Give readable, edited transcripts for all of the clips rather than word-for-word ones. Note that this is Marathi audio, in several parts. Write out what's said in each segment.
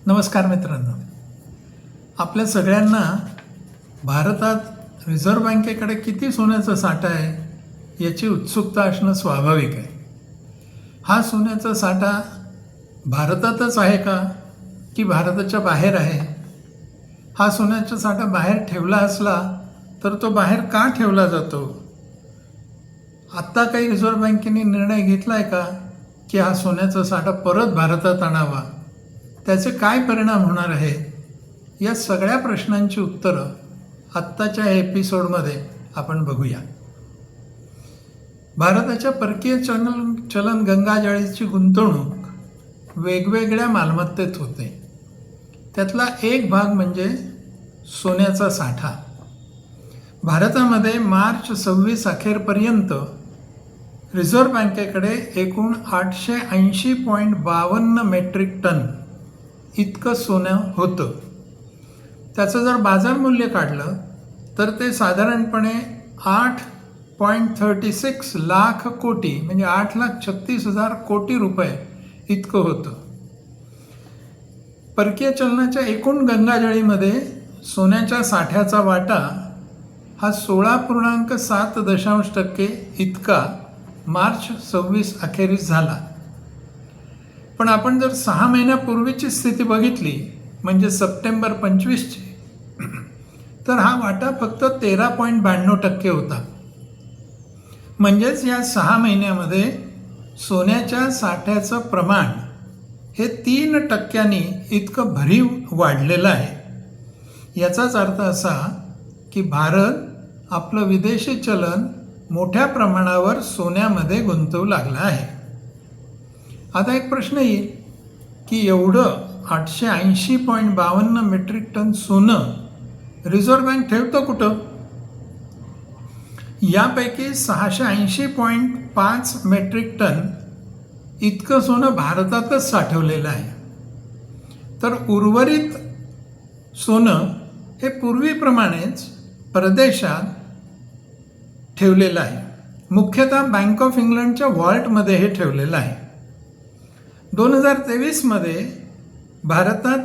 नमस्कार मित्रांनो, आपल्या सगळ्यांना भारतात रिझर्व्ह बँकेकडे किती सोन्याचा साठा आहे याची उत्सुकता असणं स्वाभाविक आहे. हा सोन्याचा साठा भारतातच आहे का की भारताच्या बाहेर आहे? हा सोन्याचा साठा बाहेर ठेवला असला तर तो बाहेर का ठेवला जातो? आत्ता काही रिझर्व्ह बँकेने निर्णय घेतला आहे का की हा सोन्याचा साठा परत भारतात आणावा? त्याचे काय परिणाम होणार आहेत? या सगळ्या प्रश्नांची उत्तरं आत्ताच्या एपिसोडमध्ये आपण बघूया. भारताच्या परकीय चलन गंगाजळीची गुंतवणूक वेगवेगळ्या मालमत्तेत होते. त्यातला एक भाग म्हणजे सोन्याचा साठा. भारतामध्ये मार्च 26 अखेरपर्यंत रिझर्व्ह बँकेकडे एकूण 880.52 मेट्रिक टन इतकं सोनं होतं. त्याचं जर बाजार मूल्य काढलं तर ते साधारणपणे 8.36 लाख कोटी म्हणजे 8,36,000 कोटी रुपये इतकं होतं. परकीय चलनाच्या एकूण गंगाजळीमध्ये सोन्याच्या साठ्याचा वाटा हा 16.7% इतका मार्च 26 अखेरीस झाला. पण आपण जर 6 महिन्यापूर्वीची स्थिती बघितली म्हणजे सप्टेंबर 25ची, तर हा वाटा फक्त 13.92% होता. म्हणजेच या 6 महिन्यामध्ये सोन्याच्या साठ्याचं प्रमाण हे 3% इतकं भरीव वाढलेलं आहे. याचाच अर्थ असा की भारत आपलं विदेशी चलन मोठ्या प्रमाणावर सोन्यामध्ये गुंतवू लागला आहे. आता एक प्रश्न येईल की एवढं 880.52 मेट्रिक टन सोनं रिझर्व्ह बँक ठेवतं कुठं? यापैकी 680.5 मेट्रिक टन इतकं सोनं भारतातच साठवलेलं आहे. तर उर्वरित सोनं हे पूर्वीप्रमाणेच परदेशात ठेवलेलं आहे. मुख्यतः बँक ऑफ इंग्लंडच्या वॉल्टमध्ये हे ठेवलेलं आहे. 2023मध्ये भारतात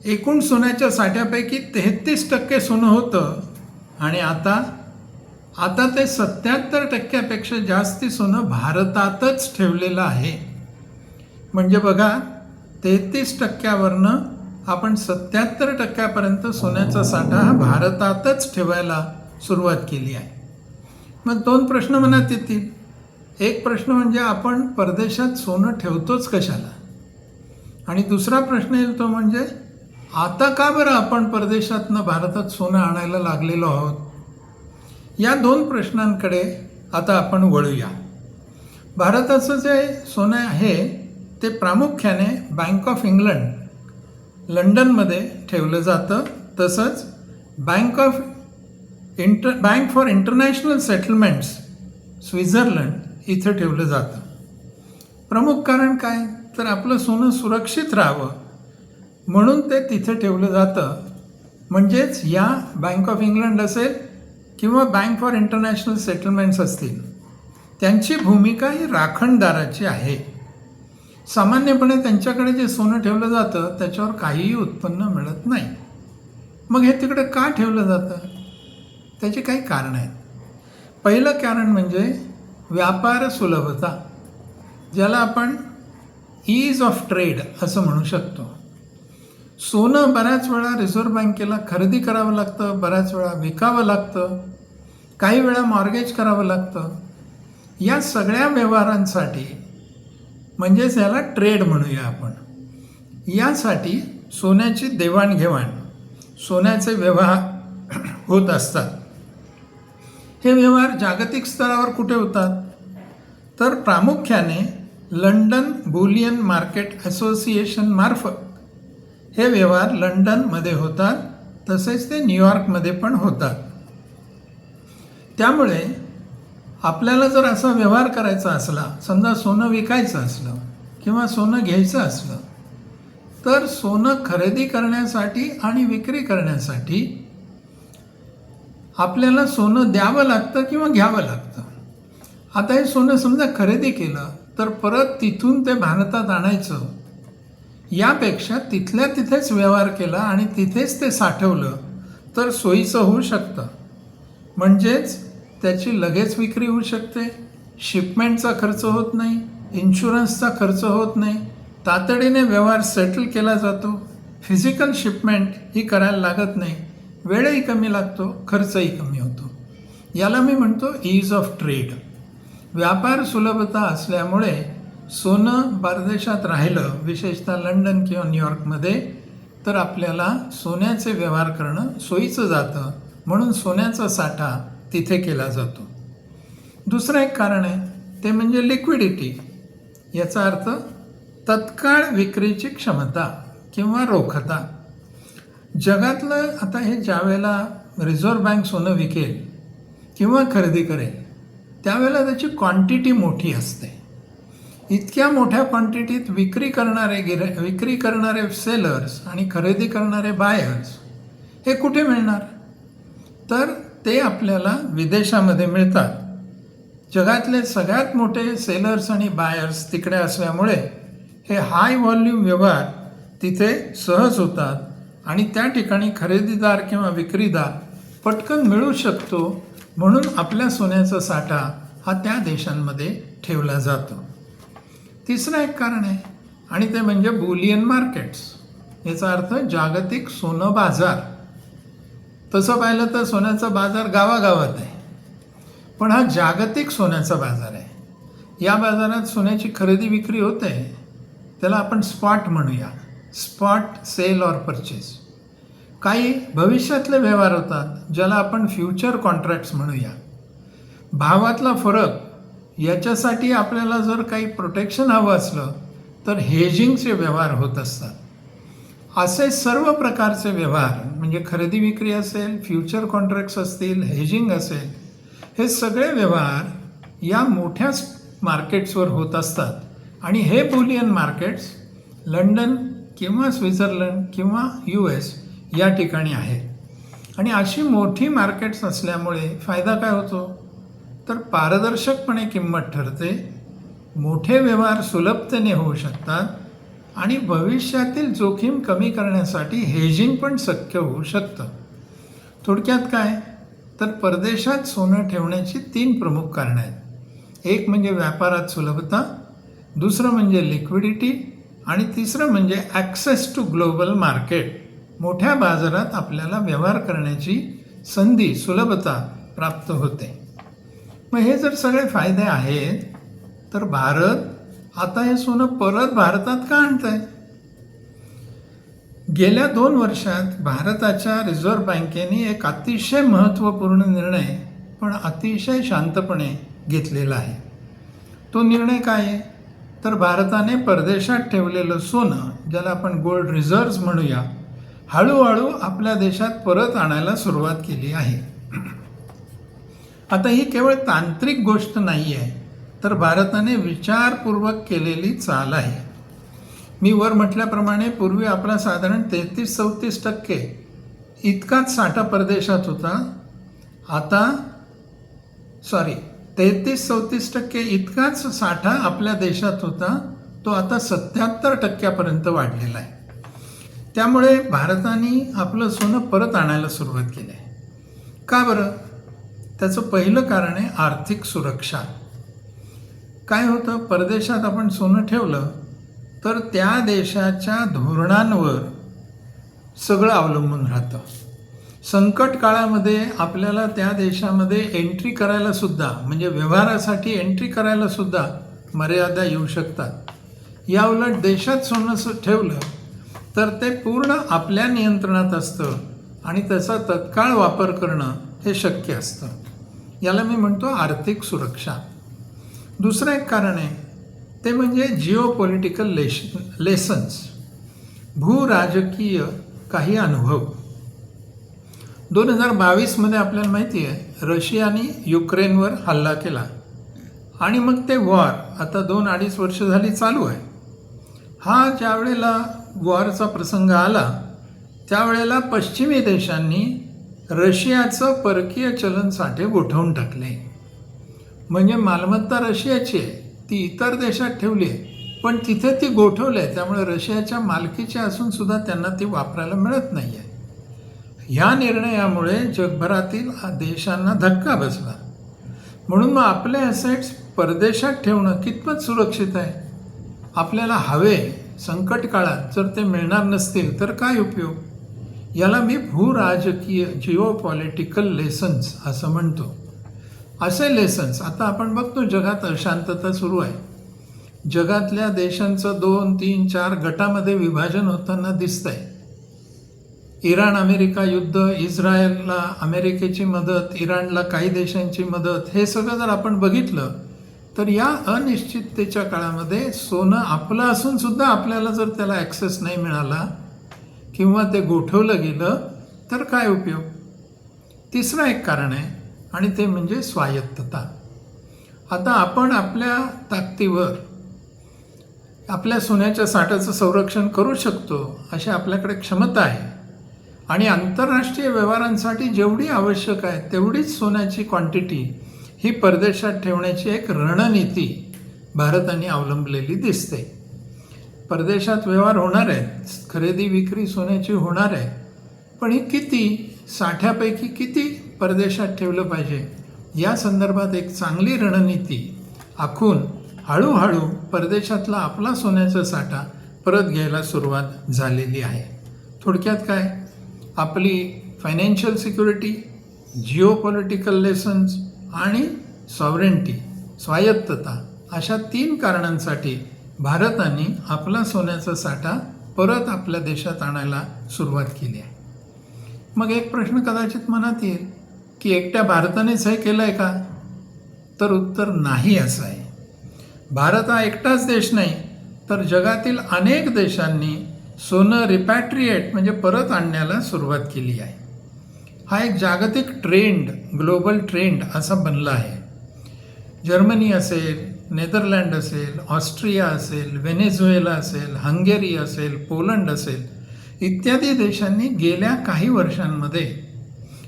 एकूण सोन्याच्या साठ्यापैकी 33% सोनं होतं आणि आता ते 77%पेक्षा जास्ती सोनं भारतातच ठेवलेलं आहे. म्हणजे बघा, 33%वरनं आपण 77%पर्यंत सोन्याचा साठा हा भारतातच ठेवायला सुरुवात केली आहे. मग 2 प्रश्न मनात येतील. एक प्रश्न म्हणजे आपण परदेशात सोनं ठेवतोच कशाला? आणि दुसरा प्रश्न येईल तो म्हणजे आता का बरं आपण परदेशातनं भारतात सोनं आणायला लागलेलो आहोत? या 2 प्रश्नांकडे आता आपण वळूया. भारताचं जे सोनं आहे ते प्रामुख्याने बँक ऑफ इंग्लंड लंडनमध्ये ठेवलं जातं. तसंच bank for international settlements Switzerland इथं ठेवलं जातं. प्रमुख कारण काय? तर आपलं सोनं सुरक्षित राहावं म्हणून ते तिथे ठेवलं जातं. म्हणजेच या बँक ऑफ इंग्लंड असेल किंवा बँक फॉर इंटरनॅशनल सेटलमेंट्स असतील, त्यांची भूमिका ही राखणदाराची आहे. सामान्यपणे त्यांच्याकडे जे सोनं ठेवलं जातं त्याच्यावर काहीही उत्पन्न मिळत नाही. मग हे तिकडे का ठेवलं जातं? त्याची काही कारणं आहेत. पहिलं कारण म्हणजे व्यापार सुलभता, ज्याला आपण ईज ऑफ ट्रेड असं म्हणू शकतो. सोनं बऱ्याच वेळा रिझर्व्ह बँकेला खरेदी करावं लागतं, बऱ्याच वेळा विकावं लागतं, काही वेळा मॉर्गेज करावं लागतं. या सगळ्या व्यवहारांसाठी म्हणजेच याला ट्रेड म्हणूया आपण, यासाठी सोन्याची देवाणघेवाण, सोन्याचे व्यवहार होत असतात. हे व्यवहार जागतिक स्तरावर कुठे होतात? तर प्रामुख्याने लंडन बुलियन मार्केट असोसिएशन मार्फत हे व्यवहार लंडनमध्ये होतात. तसेच ते न्यूयॉर्कमध्ये पण होतात. त्यामुळे आपल्याला जर असा व्यवहार करायचा असला, समजा सोनं विकायचं असलं किंवा सोनं घ्यायचं असलं, तर सोनं खरेदी करण्यासाठी आणि विक्री करण्यासाठी आपल्याला सोनं द्यावं लागतं किंवा घ्यावं लागतं. आता हे सोनं समजा खरेदी केलं तर परत तिथून ते भारतात आणायचं यापेक्षा तिथल्या तिथेच व्यवहार केला आणि तिथेच ते साठवलं तर सोयीचं होऊ शकतं. म्हणजेच त्याची लगेच विक्री होऊ शकते, शिपमेंटचा खर्च होत नाही, इन्शुरन्सचा खर्च होत नाही, तातडीने व्यवहार सेटल केला जातो, फिजिकल शिपमेंट ही करायला लागत नाही, वेळही कमी लागतो, खर्चही कमी होतो. याला मी म्हणतो ईज ऑफ ट्रेड. व्यापार सुलभता असल्यामुळे सोनं परदेशात राहिलं, विशेषतः लंडन किंवा न्यूयॉर्कमध्ये, तर आपल्याला सोन्याचे व्यवहार करणं सोयीचं जातं. म्हणून सोन्याचा साठा तिथे केला जातो. दुसरं एक कारण आहे ते म्हणजे लिक्विडिटी. याचा अर्थ तत्काळ विक्रीची क्षमता किंवा रोखता. जगातलं आता हे ज्यावेळेला रिझर्व्ह बँक सोनं विकेल किंवा खरेदी करेल त्यावेळेला त्याची क्वांटिटी मोठी असते. इतक्या मोठ्या क्वांटिटीत विक्री करणारे सेलर्स आणि खरेदी करणारे बायर्स हे कुठे मिळणार? तर ते आपल्याला विदेशामध्ये मिळतात. जगातले सगळ्यात मोठे सेलर्स आणि बायर्स तिकडे असल्यामुळे हे हाय व्हॉल्यूम व्यवहार तिथे सहज होतात आणि त्या ठिकाणी खरेदीदार किंवा विक्रीदार पटकन मिळू शकतो. म्हणून आपल्या सोन्याचा साठा हा त्या देशांमध्ये ठेवला जातो. तिसरं एक कारण आहे आणि ते म्हणजे बुलियन मार्केट्स. याचा अर्थ जागतिक सोनं बाजार. तसं पाहिलं तर सोन्याचा बाजार गावागावात आहे, पण हा जागतिक सोन्याचा बाजार आहे. या बाजारात सोन्याची खरेदी विक्री होते, त्याला आपण स्पॉट म्हणूया, स्पॉट सेल ऑर परचेस. काही भविष्यातले व्यवहार होतात ज्याला आपण फ्युचर कॉन्ट्रॅक्ट्स म्हणूया. भावातला फरक याच्यासाठी आपल्याला जर काही प्रोटेक्शन हवं असलं तर हेजिंगचे व्यवहार होत असतात. असे सर्व प्रकारचे व्यवहार म्हणजे खरेदी विक्री असेल, फ्युचर कॉन्ट्रॅक्ट्स असतील, हेजिंग असेल, हे सगळे व्यवहार या मोठ्या मार्केट्सवर होत असतात. आणि हे बुलियन मार्केट्स लंडन किंवा स्वित्झर्लंड किंवा US या ठिकाणी आहेत. आणि अशी मोठी मार्केट्स असल्यामुळे फायदा काय होतो तर पारदर्शकपणे किंमत ठरते, मोठे व्यवहार सुलभतेने होऊ शकतात आणि भविष्यातील जोखीम कमी करण्यासाठी हेजिंग पण शक्य होऊ शकतं. थोडक्यात काय तर परदेशात सोनं ठेवण्याची 3 प्रमुख कारणं आहेत. एक म्हणजे व्यापारात सुलभता, दुसरं म्हणजे लिक्विडिटी आणि तिसरं म्हणजे ॲक्सेस टू ग्लोबल मार्केट. मोठ्या बाजारात आपल्याला व्यवहार करण्याची संधी, सुलभता प्राप्त होते. मग हे जर सगळे फायदे आहेत तर भारत आता हे सोनं परत भारतात का आणत आहे? गेल्या 2 वर्षात भारताच्या रिझर्व्ह बँकेने एक अतिशय महत्त्वपूर्ण निर्णय पण अतिशय शांतपणे घेतलेला आहे. तो निर्णय काय आहे तर भारताने परदेशात ठेवलेलं सोनं, ज्याला आपण गोल्ड रिझर्व्ज म्हणूया, हळूहळू आपल्या देशात परत आणायला सुरुवात केली आहे. आता ही केवळ तांत्रिक गोष्ट नाही आहे, तर भारताने विचारपूर्वक केलेली चाल आहे. मी वर म्हटल्याप्रमाणे पूर्वी आपला साधारण 33-34% इतकाच साठा परदेशात होता. आता 33-34% इतकाच साठा आपल्या देशात होता, तो आता 77% वाढलेला आहे. त्यामुळे भारताने आपलं सोनं परत आणायला सुरुवात केली आहे. का बरं? त्याचं पहिलं कारण आहे आर्थिक सुरक्षा. काय होतं, परदेशात आपण सोनं ठेवलं तर त्या देशाच्या धोरणांवर सगळं अवलंबून राहतं. संकट काळामध्ये आपल्याला त्या देशामध्ये एंट्री करायला सुद्धा, म्हणजे व्यवहारासाठी एंट्री करायला सुद्धा मर्यादा येऊ शकतात. याउलट देशात सोनं ठेवलं तर ते पूर्ण आपल्या नियंत्रणात असतं आणि त्याचा तत्काळ वापर करणं हे शक्य असतं. याला मी म्हणतो आर्थिक सुरक्षा. दुसरं एक कारण आहे ते म्हणजे जिओपॉलिटिकल लेसन्स, भूराजकीय काही अनुभव. 2022 आपल्याला माहिती आहे रशियाने युक्रेनवर हल्ला केला आणि मग ते वॉर आता 2-2.5 वर्ष झाली चालू आहे. हा ज्या वेळेला वॉरचा प्रसंग आला त्यावेळेला पश्चिमी देशांनी रशियाचं परकीय चलन साठे गोठवून टाकले. म्हणजे मालमत्ता रशियाची आहे, ती इतर देशात ठेवली आहे, पण तिथे ती गोठवली आहे, त्यामुळे रशियाच्या मालकीची असून सुद्धा त्यांना ती वापरायला मिळत नाही आहे. ह्या निर्णयामुळे जगभरातील देशांना धक्का बसला. म्हणून मग आपले ॲसेट्स परदेशात ठेवणं कितपत सुरक्षित आहे? आपल्याला हवे संकट काळात जर ते मिळणार नसतील तर काय उपयोग? याला मी भूराजकीय जिओपॉलिटिकल लेसन्स असं म्हणतो. असे लेसन्स आता आपण बघतो, जगात अशांतता सुरू आहे. जगातल्या देशांचं 2, 3, 4 गटामध्ये विभाजन होताना दिसतंय. इराण अमेरिका युद्ध, इस्रायलला अमेरिकेची मदत, इराणला काही देशांची मदत, हे सगळं जर आपण बघितलं तर या अनिश्चिततेच्या काळामध्ये सोनं आपलं असून सुद्धा आपल्याला जर त्याला ॲक्सेस नाही मिळाला किंवा ते गोठवलं गेलं तर काय उपयोग? तिसरं एक कारण आहे आणि ते म्हणजे स्वायत्तता. आता आपण आपल्या ताकदीवर आपल्या सोन्याच्या साठ्याचं संरक्षण करू शकतो अशी आपल्याकडे क्षमता आहे आणि आंतरराष्ट्रीय व्यवहारांसाठी जेवढी आवश्यक आहे तेवढीच सोन्याची क्वांटिटी ही परदेशात ठेवण्याची एक रणनीती भारताने अवलंबलेली दिसते. परदेशात व्यवहार होणार आहेत, खरेदी विक्री सोन्याची होणार आहे, पण ही किती, साठ्यापैकी किती परदेशात ठेवलं पाहिजे या संदर्भात एक चांगली रणनीती आखून हळूहळू परदेशातला आपला सोन्याचा साठा परत घ्यायला सुरुवात झालेली आहे. थोडक्यात काय, आपली फायनान्शियल सिक्युरिटी, जिओपॉलिटिकल लेसन्स आणि सॉव्हरेंटी, स्वायत्तता, अशा 3 कारणांसाठी भारताने आपला सोन्याचा साठा परत आपल्या देशात आणायला सुरुवात केली आहे. मग एक प्रश्न कदाचित मनात येईल की एकट्या भारतानेच हे केलं आहे का? तर उत्तर नाही असं आहे. भारत हा एकटाच देश नाही, तर जगातील अनेक देशांनी सोनं रिपॅट्रिएट म्हणजे परत आणण्याला सुरुवात केली आहे. हा एक जागतिक ट्रेंड, ग्लोबल ट्रेंड असा बनला आहे. जर्मनी असेल, नेदरलँड असेल, ऑस्ट्रिया असेल, व्हेनेझुएला असेल, हंगेरी असेल, पोलंड असेल इत्यादी देशांनी गेल्या काही वर्षांमध्ये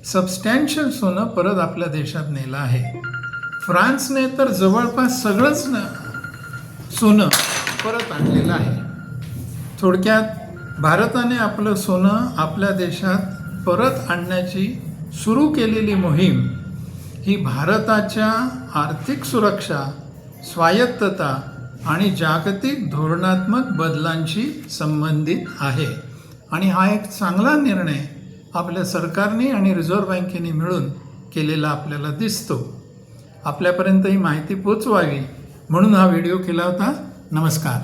सबस्टॅन्शियल सोनं परत आपल्या देशात नेलं आहे. फ्रान्सने तर जवळपास सगळंच सोनं परत आणलेलं आहे. थोडक्यात भारताने आपलं सोनं आपल्या देशात परत आणण्याची सुरू केलेली मोहीम ही भारताच्या आर्थिक सुरक्षा, स्वायत्तता आणि जागतिक धोरणात्मक बदलांशी संबंधित आहे. आणि हा एक चांगला निर्णय आपल्या सरकारने आणि रिझर्व्ह बँकेने मिळून केलेला आपल्याला दिसतो. आपल्यापर्यंत ही माहिती पोचवावी म्हणून हा व्हिडिओ केला होता. नमस्कार.